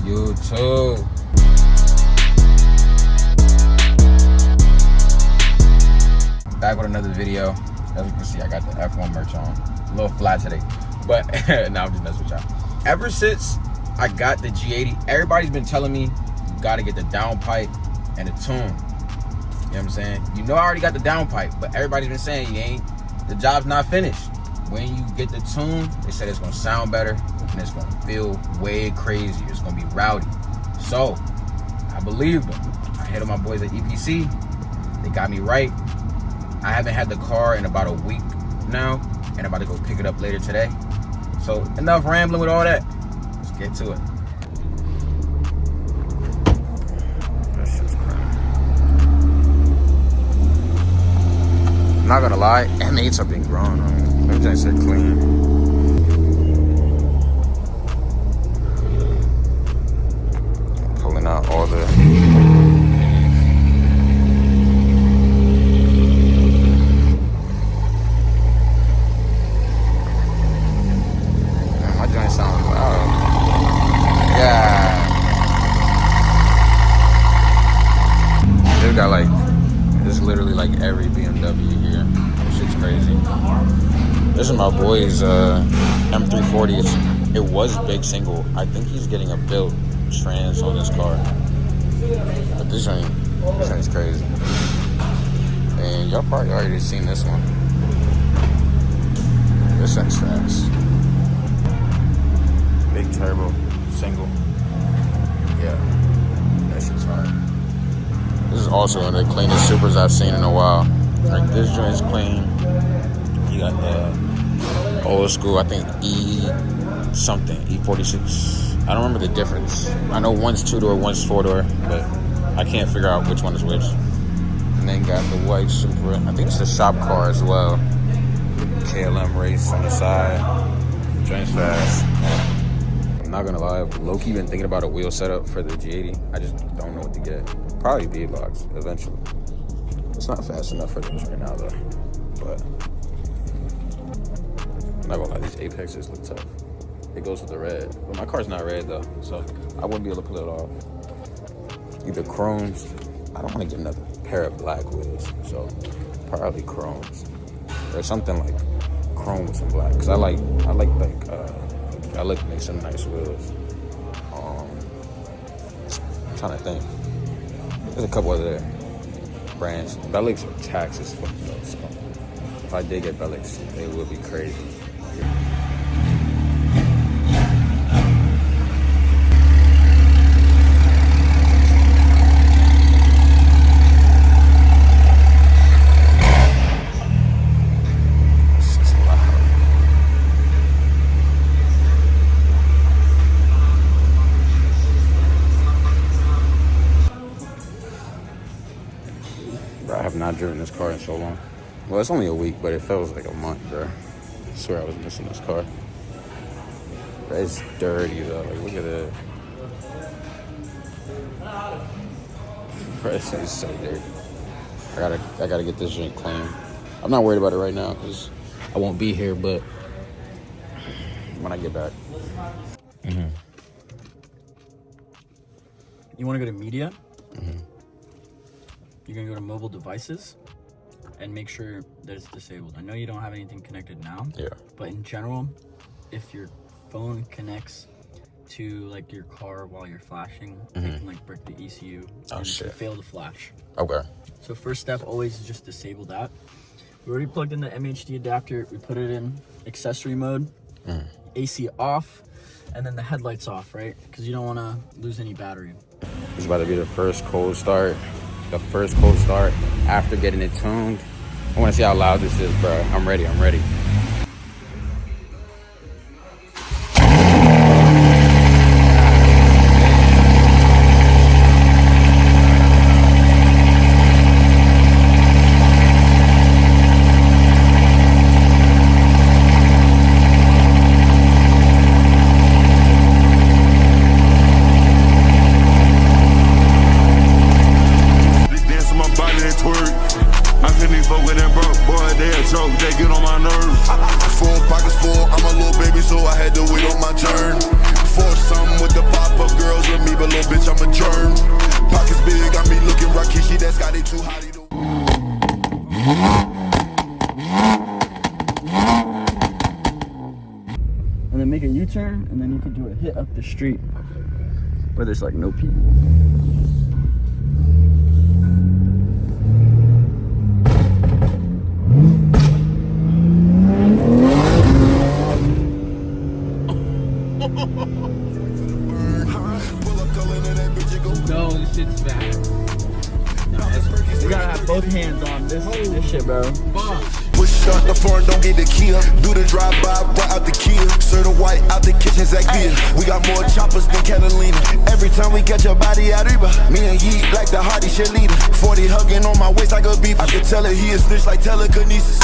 YouTube. Back with another video. As you can see, I got the F1 merch on. A little fly today, but now I'm just messing with y'all. Ever since I got the G80, everybody's been telling me you gotta get the downpipe and the tune. You know what I'm saying? You know I already got the downpipe, but everybody's been saying the job's not finished. When you get the tune, they said it's gonna sound better and it's gonna feel way crazier. It's gonna be rowdy. So I believed them. I hit on my boys at EPC. They got me right. I haven't had the car in about a week now, and I'm about to go pick it up later today. So enough rambling with all that. Let's get to it. That shit's crazy. I'm not gonna lie, M8s have been growing on me. Let me just say clean. Pulling out all the got like, it's literally like every BMW here. This shit's crazy. This is my boy's M340. It was big single. I think he's getting a built trans on this car. But this thing's crazy. And y'all probably already seen this one. This thing's fast. Big turbo, single. Yeah, that shit's hard. This is also one of the cleanest Supras I've seen in a while. Like, this joint's clean. You got the old school, I think E-something, E46. I don't remember the difference. I know one's 2-door, one's 4-door, but I can't figure out which one is which. And then got the white Supra. I think it's the shop car as well. KLM race on the side. Joint's fast. I'm not gonna lie, low-key been thinking about a wheel setup for the G80. I just don't know what to get. Probably B-Box eventually. It's not fast enough for this right now though. But I'm not gonna lie, these Apexes look tough. It goes with the red. But my car's not red though, so I wouldn't be able to pull it off. Either chromes. I don't want to get another pair of black wheels, so probably chromes. Or something like chrome with some black. Cause I like to make some nice wheels. I'm trying to think. There's a couple other brands. Bellics are taxed as fuck though, so if I did get Bellics, they would be crazy. I have not driven this car in so long. Well, it's only a week, but it feels like a month, bro. I swear I was missing this car. But it's dirty, though. Like, look at that. Bro, this is so dirty. I gotta get this joint clean. I'm not worried about it right now, because I won't be here, but when I get back. Mm-hmm. You want to go to media? Mm-hmm. You're gonna go to mobile devices and make sure that it's disabled. I know you don't have anything connected now. Yeah. But in general, if your phone connects to like your car while you're flashing, it can like break the ECU and fail to flash. Okay. So first step always is just disable that. We already plugged in the MHD adapter. We put it in accessory mode, AC off, and then the headlights off, right? Because you don't want to lose any battery. It's about to be the first cold start. The first cold start after getting it tuned. I want to see how loud this is, bro. I'm ready. I couldn't even fuck with them broke boy, they'll choke, they get on my nerves. little bitch, I'm a germ. Pockets big, got me looking Rakishi, that's got it too hot. And then make a U-turn, and then you can do a hit up the street where there's like no people. No, this shit's fast. You gotta have both hands on this shit, bro. Push start the foreign, don't get the key up. Do the drive-by, right out the key up. Serve the white out the kitchen, Zach beer. We got more choppers than Catalina. Every time we catch your body out riba. Me and Yeet like the Hardy shit leader. 40 hugging on my waist like a beep. I could tell her he a snitch like telekinesis.